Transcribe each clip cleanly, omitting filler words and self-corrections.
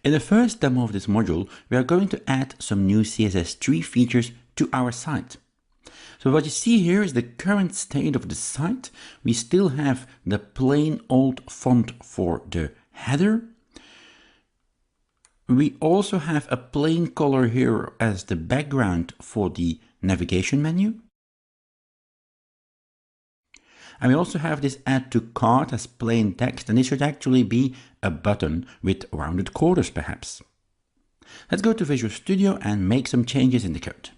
In the first demo of this module, we are going to add some new CSS3 features to our site. So what you see here is the current state of the site. We still have the plain old font for the header. We also have a plain color here as the background for the navigation menu. And we also have this add to cart as plain text, and this should actually be a button with rounded corners perhaps. Let's go to Visual Studio and make some changes in the code.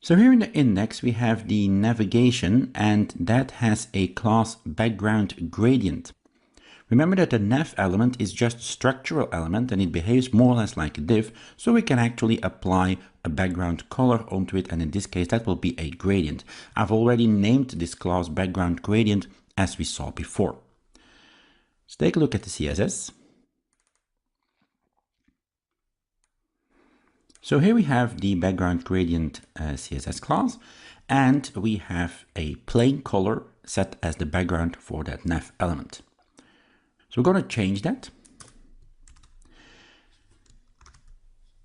So here in the index we have the navigation, and that has a class background gradient. Remember that the nav element is just a structural element and it behaves more or less like a div, so we can actually apply a background color onto it, and in this case that will be a gradient. I've already named this class background gradient as we saw before. Let's take a look at the CSS. So here we have the background gradient CSS class, and we have a plain color set as the background for that nav element. So we're going to change that.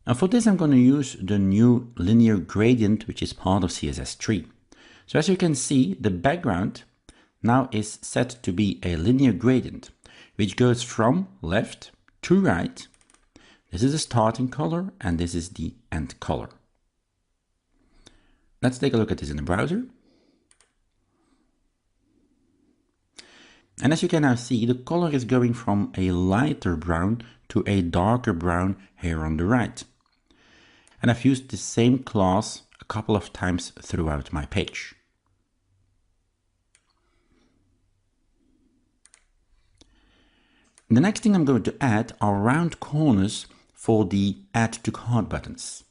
And for this, I'm going to use the new linear gradient, which is part of CSS3. So as you can see, the background now is set to be a linear gradient, which goes from left to right. This is the starting color and this is the end color. Let's take a look at this in the browser. And as you can now see, the color is going from a lighter brown to a darker brown here on the right. And I've used the same class a couple of times throughout my page. The next thing I'm going to add are round corners for the Add to Cart buttons.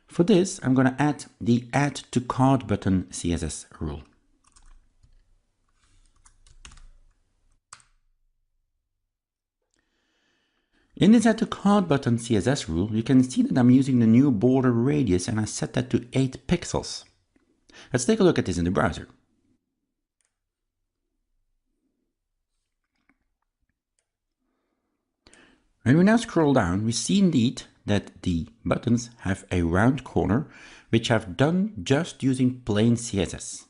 For this, I'm going to add the Add to Cart button CSS rule. In this Add to Cart button CSS rule, you can see that I'm using the new border radius and I set that to 8 pixels. Let's take a look at this in the browser. When we now scroll down, we see indeed that the buttons have a round corner, which I've done just using plain CSS.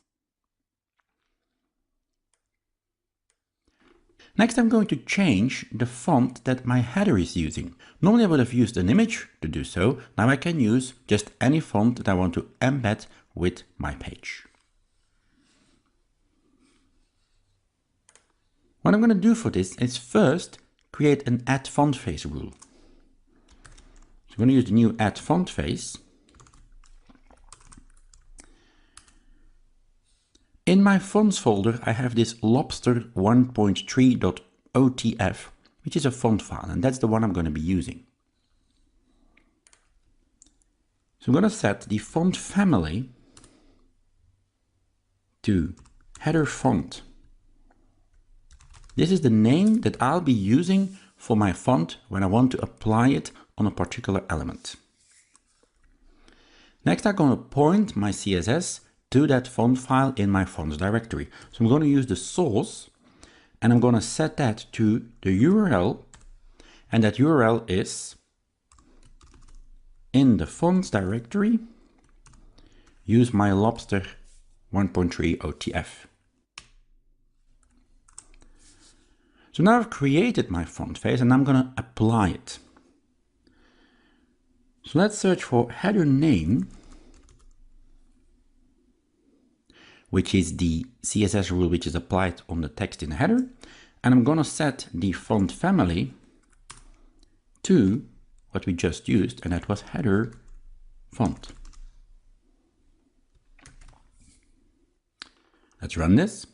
Next, I'm going to change the font that my header is using. Normally I would have used an image to do so. Now I can use just any font that I want to embed with my page. What I'm going to do for this is first create an add font face rule. So I'm going to use the new add font face. In my fonts folder, I have this lobster 1.3.otf, which is a font file, and that's the one I'm going to be using. So I'm going to set the font family to header font. This is the name that I'll be using for my font when I want to apply it on a particular element. Next, I'm going to point my CSS to that font file in my fonts directory. So I'm going to use the source and I'm going to set that to the URL, and that URL is in the fonts directory, use my lobster 1.3 OTF. So now I've created my font face and I'm going to apply it. So let's search for header name, which is the CSS rule which is applied on the text in the header. And I'm going to set the font family to what we just used, and that was header font. Let's run this.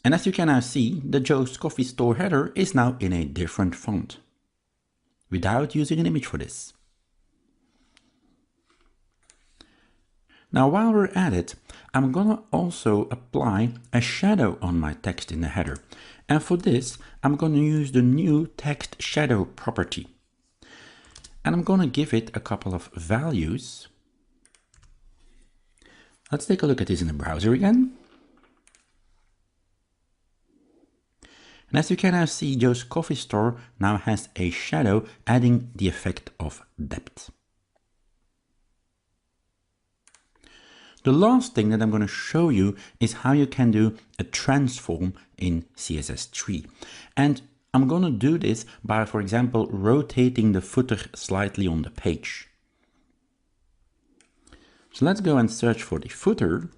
And as you can now see, the Joe's Coffee Store header is now in a different font without using an image for this. Now, while we're at it, I'm going to also apply a shadow on my text in the header. And for this, I'm going to use the new text shadow property. And I'm going to give it a couple of values. Let's take a look at this in the browser again. And as you can now see, Joe's Coffee Store now has a shadow, adding the effect of depth. The last thing that I'm going to show you is how you can do a transform in CSS3. And I'm going to do this by, for example, rotating the footer slightly on the page. So let's go and search for the footer.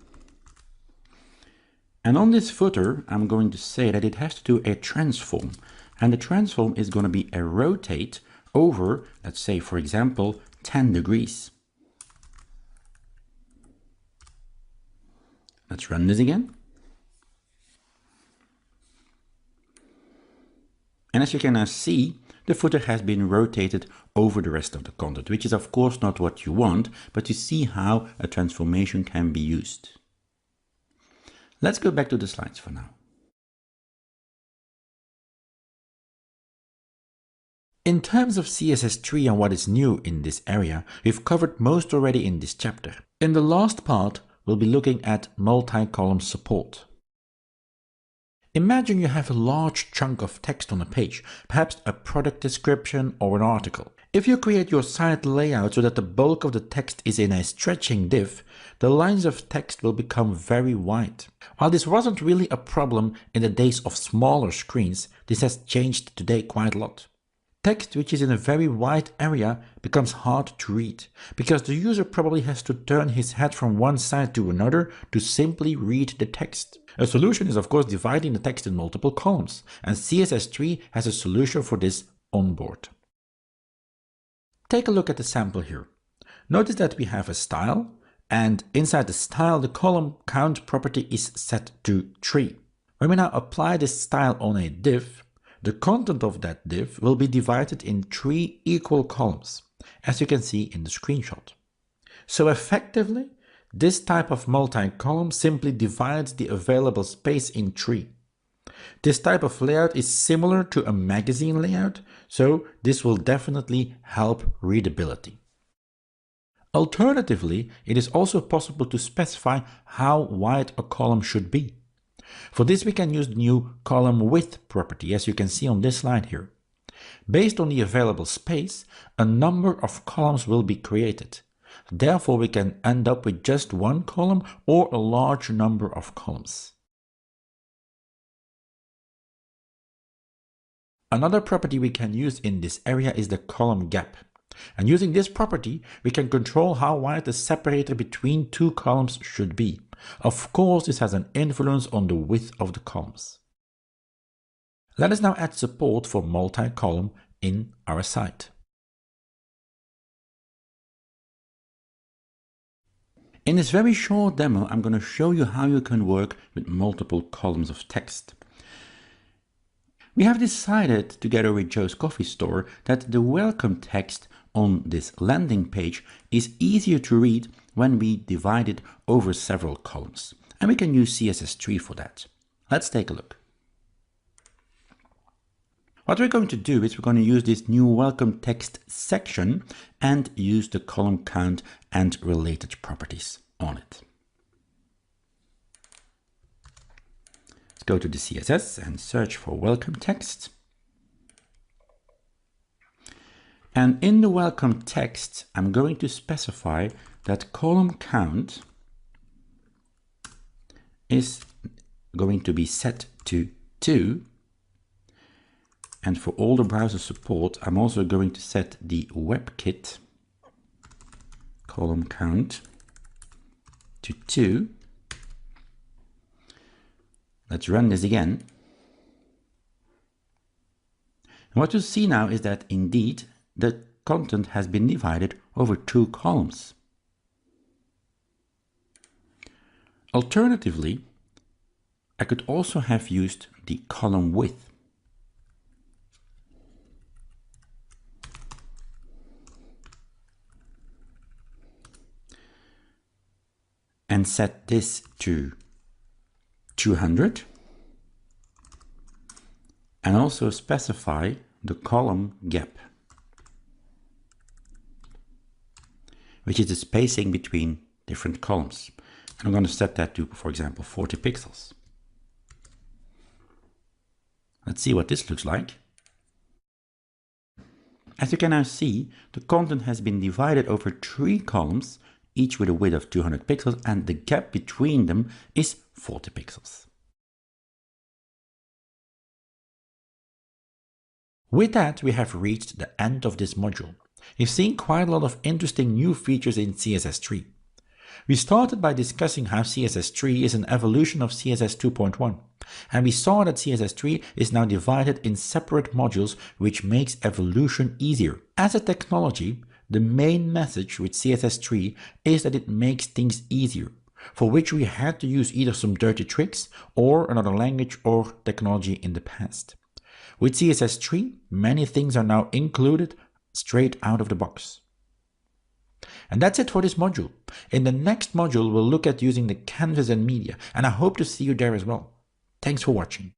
And on this footer, I'm going to say that it has to do a transform. And the transform is going to be a rotate over, let's say, for example, 10 degrees. Let's run this again. And as you can now see, the footer has been rotated over the rest of the content, which is of course not what you want, but you see how a transformation can be used. Let's go back to the slides for now. In terms of CSS3 and what is new in this area, we've covered most already in this chapter. In the last part, we'll be looking at multi-column support. Imagine you have a large chunk of text on a page, perhaps a product description or an article. If you create your site layout so that the bulk of the text is in a stretching div, the lines of text will become very wide. While this wasn't really a problem in the days of smaller screens, this has changed today quite a lot. Text which is in a very wide area becomes hard to read, because the user probably has to turn his head from one side to another to simply read the text. A solution is of course dividing the text in multiple columns, and CSS3 has a solution for this on board. Take a look at the sample here. Notice that we have a style, and inside the style the column count property is set to 3. When we now apply this style on a div, the content of that div will be divided in 3 equal columns, as you can see in the screenshot. So effectively, this type of multi-column simply divides the available space in 3. This type of layout is similar to a magazine layout, so this will definitely help readability. Alternatively, it is also possible to specify how wide a column should be. For this, we can use the new column width property, as you can see on this slide here. Based on the available space, a number of columns will be created. Therefore, we can end up with just one column or a large number of columns. Another property we can use in this area is the column gap. And using this property, we can control how wide the separator between 2 columns should be. Of course, this has an influence on the width of the columns. Let us now add support for multi-column in our site. In this very short demo, I'm going to show you how you can work with multiple columns of text. We have decided, together with Joe's Coffee Store, that the welcome text on this landing page is easier to read when we divide it over several columns. And we can use CSS3 for that. Let's take a look. What we're going to do is we're going to use this new welcome text section and use the column count and related properties on it. Let's go to the CSS and search for welcome text. And in the welcome text, I'm going to specify that column count is going to be set to 2. And for all the browser support, I'm also going to set the WebKit column count to 2. Let's run this again. And what you see now is that indeed the content has been divided over 2 columns. Alternatively, I could also have used the column width. And set this to 200 and also specify the column gap, which is the spacing between different columns. And I'm going to set that to, for example, 40 pixels. Let's see what this looks like. As you can now see, the content has been divided over 3 columns, each with a width of 200 pixels, and the gap between them is 40 pixels. With that, we have reached the end of this module. You've seen quite a lot of interesting new features in CSS3. We started by discussing how CSS3 is an evolution of CSS 2.1, and we saw that CSS3 is now divided in separate modules, which makes evolution easier. As a technology, the main message with CSS3 is that it makes things easier, for which we had to use either some dirty tricks or another language or technology in the past. With CSS3, many things are now included straight out of the box. And that's it for this module. In the next module, we'll look at using the canvas and media, and I hope to see you there as well. Thanks for watching.